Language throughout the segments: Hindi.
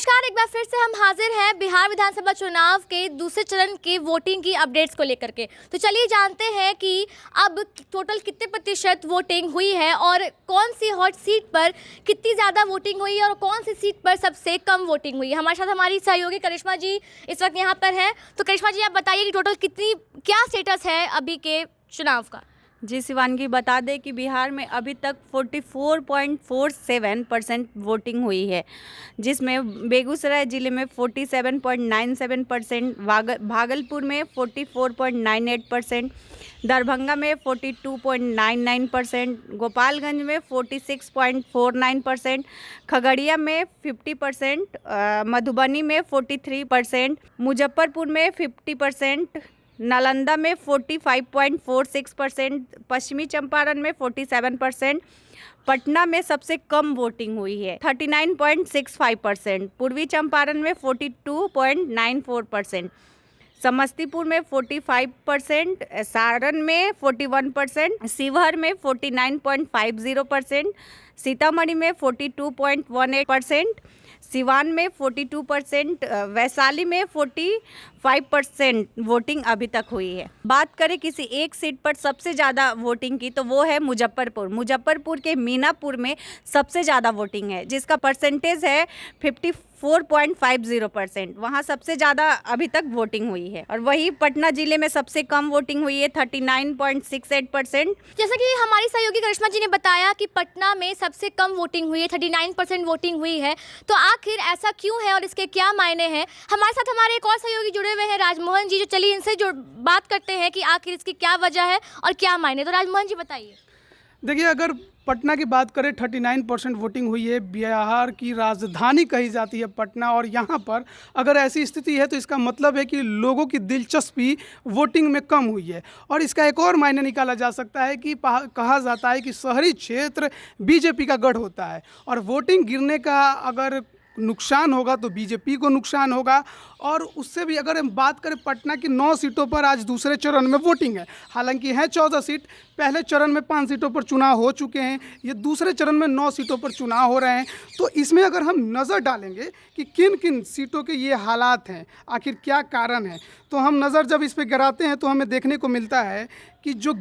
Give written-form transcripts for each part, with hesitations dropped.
नमस्कार, एक बार फिर से हम हाजिर हैं बिहार विधानसभा चुनाव के दूसरे चरण की वोटिंग की अपडेट्स को लेकर के। तो चलिए जानते हैं कि अब टोटल कितने प्रतिशत वोटिंग हुई है और कौन सी हॉट सीट पर कितनी ज़्यादा वोटिंग हुई है और कौन सी सीट पर सबसे कम वोटिंग हुई है। हमारे साथ हमारी सहयोगी करिश्मा जी इस वक्त यहाँ पर हैं। तो करिश्मा जी, आप बताइए कि टोटल क्या स्टेटस है अभी के चुनाव का। जी शिवानगी, बता दें कि बिहार में अभी तक 44.47% वोटिंग हुई है, जिसमें बेगूसराय ज़िले में 47.97%, भागलपुर में 44.98%, दरभंगा में 42.99%, गोपालगंज में 46.49%, खगड़िया में 50%, मधुबनी में 43%, मुजफ्फरपुर में 50%, नालंदा में 45.46%, पश्चिमी चंपारण में 47%, पटना में सबसे कम वोटिंग हुई है 39.65%, पूर्वी चंपारण में 42.94%, समस्तीपुर में 45%, सारण में 41%, शिवहर में 49.50%, सीतामढ़ी में 42.18%, सिवान में 42%, वैशाली में 45% वोटिंग अभी तक हुई है। बात करें किसी एक सीट पर सबसे ज़्यादा वोटिंग की, तो वो है मुजफ्फरपुर के मीनापुर में सबसे ज़्यादा वोटिंग है, जिसका परसेंटेज है 54.50%। वहाँ सबसे ज़्यादा अभी तक वोटिंग हुई है। और वही पटना ज़िले में सबसे कम वोटिंग हुई है 39.68%। जैसा कि हमारी सहयोगी करिश्मा जी ने बताया कि पटना में सबसे कम वोटिंग हुई है, 39% वोटिंग हुई है। तो आखिर ऐसा क्यों है और इसके क्या मायने हैं? हमारे साथ हमारे एक और सहयोगी जुड़े हुए हैं, राजमोहन जी। जो चलिए इनसे जो बात करते हैं कि आखिर इसकी क्या वजह है और क्या मायने। तो राजमोहन जी बताइए। देखिए, अगर पटना की बात करें 39% वोटिंग हुई है। बिहार की राजधानी कही जाती है पटना, और यहाँ पर अगर ऐसी स्थिति है तो इसका मतलब है कि लोगों की दिलचस्पी वोटिंग में कम हुई है। और इसका एक और मायने निकाला जा सकता है कि कहा जाता है कि शहरी क्षेत्र बीजेपी का गढ़ होता है, और वोटिंग गिरने का अगर नुकसान होगा तो बीजेपी को नुकसान होगा। और उससे भी अगर हम बात करें, पटना की 9 सीटों पर आज दूसरे चरण में वोटिंग है। हालांकि है 14 सीट, पहले चरण में 5 सीटों पर चुनाव हो चुके हैं, ये दूसरे चरण में 9 सीटों पर चुनाव हो रहे हैं। तो इसमें अगर हम नज़र डालेंगे कि किन किन सीटों के ये हालात हैं, आखिर क्या कारण है, तो हम नज़र जब इस पर गिराते हैं तो हमें देखने को मिलता है कि जो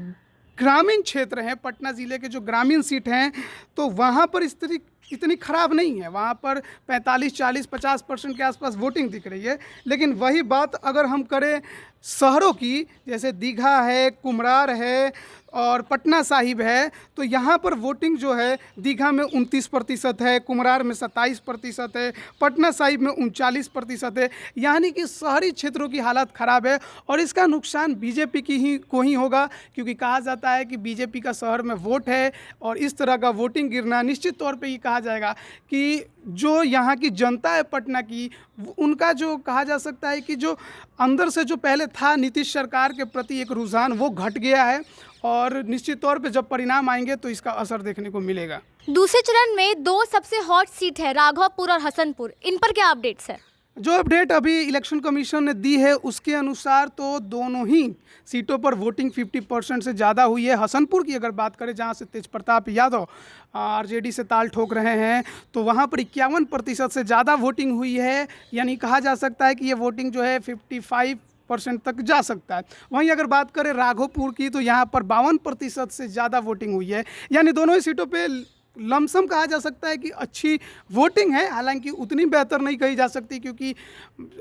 ग्रामीण क्षेत्र हैं, पटना ज़िले के जो ग्रामीण सीट हैं, तो वहाँ पर स्थिति इतनी ख़राब नहीं है। वहाँ पर 45, 40, 50% के आसपास वोटिंग दिख रही है। लेकिन वही बात अगर हम करें शहरों की, जैसे दीघा है, कुम्हरार है और पटना साहिब है, तो यहाँ पर वोटिंग जो है दीघा में 29% है, कुम्हरार में 27% है, पटना साहिब में 39% है। यानी कि शहरी क्षेत्रों की हालत ख़राब है, और इसका नुकसान बीजेपी को ही होगा, क्योंकि कहा जाता है कि बीजेपी का शहर में वोट है। और इस तरह का वोटिंग गिरना निश्चित तौर पे ये कहा जाएगा कि जो यहाँ की जनता है पटना की, उनका जो कहा जा सकता है कि जो अंदर से जो पहले था नीतीश सरकार के प्रति एक रुझान, वो घट गया है। और निश्चित तौर पे जब परिणाम आएंगे तो इसका असर देखने को मिलेगा। दूसरे चरण में 2 सबसे हॉट सीट है, राघवपुर और हसनपुर। इन पर क्या अपडेट्स है? जो अपडेट अभी इलेक्शन कमीशन ने दी है उसके अनुसार तो दोनों ही सीटों पर वोटिंग 50% से ज़्यादा हुई है। हसनपुर की अगर बात करें, जहां से तेज प्रताप यादव आरजेडी से ताल ठोक रहे हैं, तो वहां पर 51% से ज़्यादा वोटिंग हुई है। यानी कहा जा सकता है कि ये वोटिंग जो है 55% तक जा सकता है। वहीं अगर बात करें राघोपुर की, तो यहाँ पर 52% से ज़्यादा वोटिंग हुई है। यानी दोनों ही सीटों पे लमसम कहा जा सकता है कि अच्छी वोटिंग है। हालांकि उतनी बेहतर नहीं कही जा सकती, क्योंकि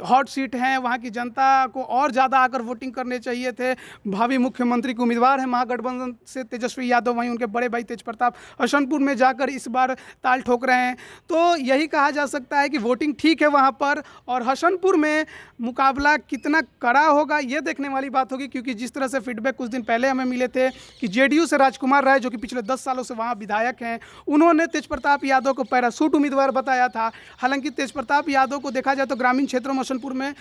हॉट सीट हैं, वहाँ की जनता को और ज़्यादा आकर वोटिंग करने चाहिए थे। भावी मुख्यमंत्री के उम्मीदवार हैं महागठबंधन से तेजस्वी यादव, वहीं उनके बड़े भाई तेज प्रताप हसनपुर में जाकर इस बार ताल ठोक रहे हैं। तो यही कहा जा सकता है कि वोटिंग ठीक है वहाँ पर। और हसनपुर में मुकाबला कितना कड़ा होगा ये देखने वाली बात होगी, क्योंकि जिस तरह से फीडबैक कुछ दिन पहले हमें मिले थे कि जेडीयू से राजकुमार राय, जो कि पिछले 10 सालों से वहाँ विधायक हैं, उन्होंने तेज प्रताप यादव को पैराशूट उम्मीदवार बताया था। हालांकि तेज प्रताप यादव को देखा जाए तो ग्रामीण क्षेत्रों में हसनपुर में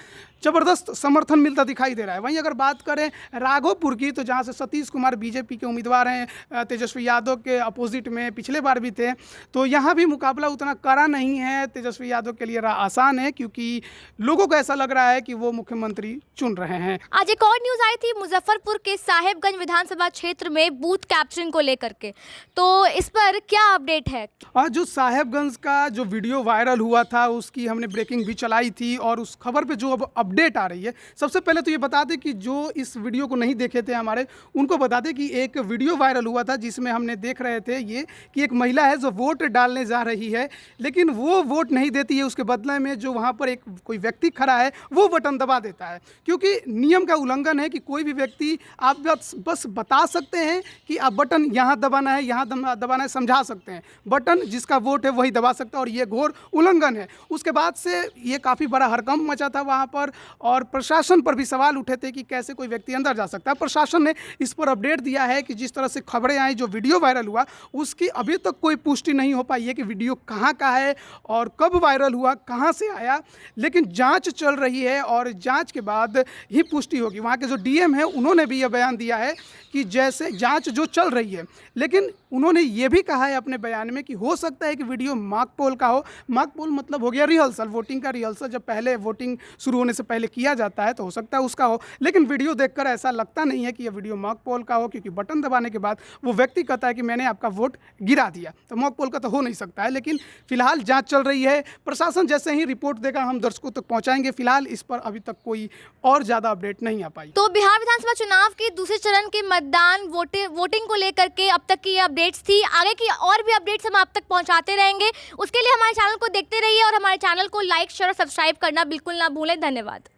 ज़बरदस्त समर्थन मिलता दिखाई दे रहा है। वहीं अगर बात करें राघोपुर की, तो जहां से सतीश कुमार बीजेपी के उम्मीदवार हैं, तेजस्वी यादव के अपोजिट में पिछले बार भी थे, तो यहाँ भी मुकाबला उतना कड़ा नहीं है। तेजस्वी यादव के लिए आसान है, क्योंकि लोगों को ऐसा लग रहा है कि वो मुख्यमंत्री चुन रहे हैं। आज एक और न्यूज़ आई थी मुजफ्फरपुर के साहेबगंज विधानसभा क्षेत्र में बूथ कैप्चरिंग को लेकर के, तो इस पर क्या अपडेट है? और जो साहेबगंज का जो वीडियो वायरल हुआ था उसकी हमने ब्रेकिंग भी चलाई थी और उस खबर पे जो अब अपडेट आ रही है, सबसे पहले तो ये बता दें कि जो इस वीडियो को नहीं देखे थे हमारे, उनको बता दें कि एक वीडियो वायरल हुआ था जिसमें हमने देख रहे थे ये कि एक महिला है जो वोट डालने जा रही है, लेकिन वो वोट नहीं देती है। उसके बदले में जो वहाँ पर एक कोई व्यक्ति खड़ा है वो बटन दबा देता है, क्योंकि नियम का उल्लंघन है कि कोई भी व्यक्ति आप बस बता सकते हैं कि आप बटन यहाँ दबाना है, यहाँ दबाना है, समझा सकते हैं। बटन जिसका वोट है वही दबा सकता है और ये घोर उल्लंघन है। उसके बाद से ये काफ़ी बड़ा हड़कंप मचा था वहाँ पर और प्रशासन पर भी सवाल उठे थे कि कैसे कोई व्यक्ति अंदर जा सकता है। प्रशासन ने इस पर अपडेट दिया है कि जिस तरह से खबरें आई, जो वीडियो वायरल हुआ उसकी अभी तक कोई पुष्टि नहीं हो पाई है कि वीडियो कहाँ का है और कब वायरल हुआ, कहाँ से आया, लेकिन जाँच चल रही है और जाँच के बाद ही पुष्टि होगी। वहाँ के जो डीएम है उन्होंने भी यह बयान दिया है कि जैसे जांच जो चल रही है, लेकिन उन्होंने ये भी कहा है अपने बयान में कि हो सकता है कि वीडियो मॉक पोल का हो। मॉक पोल मतलब हो गया रिहर्सल, वोटिंग का रिहर्सल जब पहले वोटिंग शुरू होने से पहले किया जाता है तो हो सकता है उसका हो, लेकिन वीडियो देखकर ऐसा लगता नहीं है कि यह वीडियो मॉक पोल का हो, क्योंकि बटन दबाने के बाद वो व्यक्ति कहता है कि मैंने आपका वोट गिरा दिया, तो मॉक पोल का तो हो नहीं सकता है। लेकिन फिलहाल जाँच चल रही है, प्रशासन जैसे ही रिपोर्ट देगा हम दर्शकों तक पहुँचाएंगे। फिलहाल इस पर अभी तक कोई और ज़्यादा अपडेट नहीं आ पाई। तो बिहार विधानसभा चुनाव के दूसरे चरण के मतदान वोटिंग को लेकर के अब तक की ये अपडेट्स थी। आगे की और भी अपडेट्स हम आप तक पहुंचाते रहेंगे। उसके लिए हमारे चैनल को देखते रहिए और हमारे चैनल को लाइक, शेयर और सब्सक्राइब करना बिल्कुल ना भूलें। धन्यवाद।